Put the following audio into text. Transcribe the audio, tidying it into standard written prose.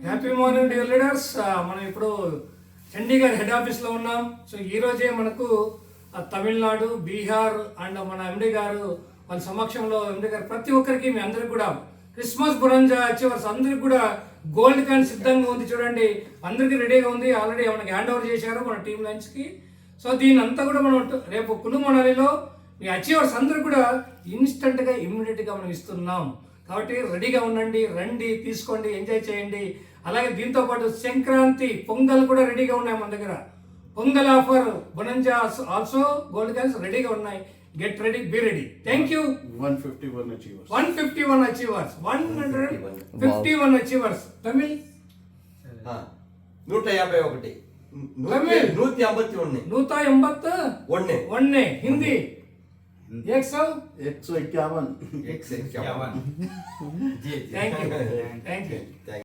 Happy morning dear leaders. మనం ఇప్పుడు Chandigarh head ఆఫీస్లో ఉన్నాం. సో ఈ రోజే మనకు తమిళనాడు, బీహార్ అండ్ మన ఎండి గారు వాళ్ళ సమక్షంలో ఎండి గారు ప్రతి ఒక్కరికి మీ అందరికి కూడా క్రిస్మస్ బురంజా అచీవర్స్ అందరికి కూడా గోల్డ్ కాయిన్ సిద్ధంగా ఉంది. చూడండి, అందరికీ రెడీగా ఉంది. ఆల్రెడీ మనకి హ్యాండ్ ఓవర్ చేశారు మన టీమ్ లంచ్కి. సో దీని అంతా కూడా మనం రేపు కులు మనాలిలో మీ అచీవర్స్ అందరూ కూడా ఇన్స్టెంట్గా ఇమ్మీడియట్గా మనం ఇస్తున్నాం. కాబట్టి రెడీగా ఉండండి, రండి, తీసుకోండి, ఎంజాయ్ చేయండి. అలాగే దీంతో పాటు సంక్రాంతి, పొంగల్ కూడా రెడీగా ఉన్నాయి మన దగ్గర. Pongal offer bonanza also gold coins రెడీగా ఉన్నాయి. Get ready, be ready. Thank you. 151 achievers. 151 achievers. 151 achievers. Tamil 151 Tamil 181 Hindi 151. Ji thank you.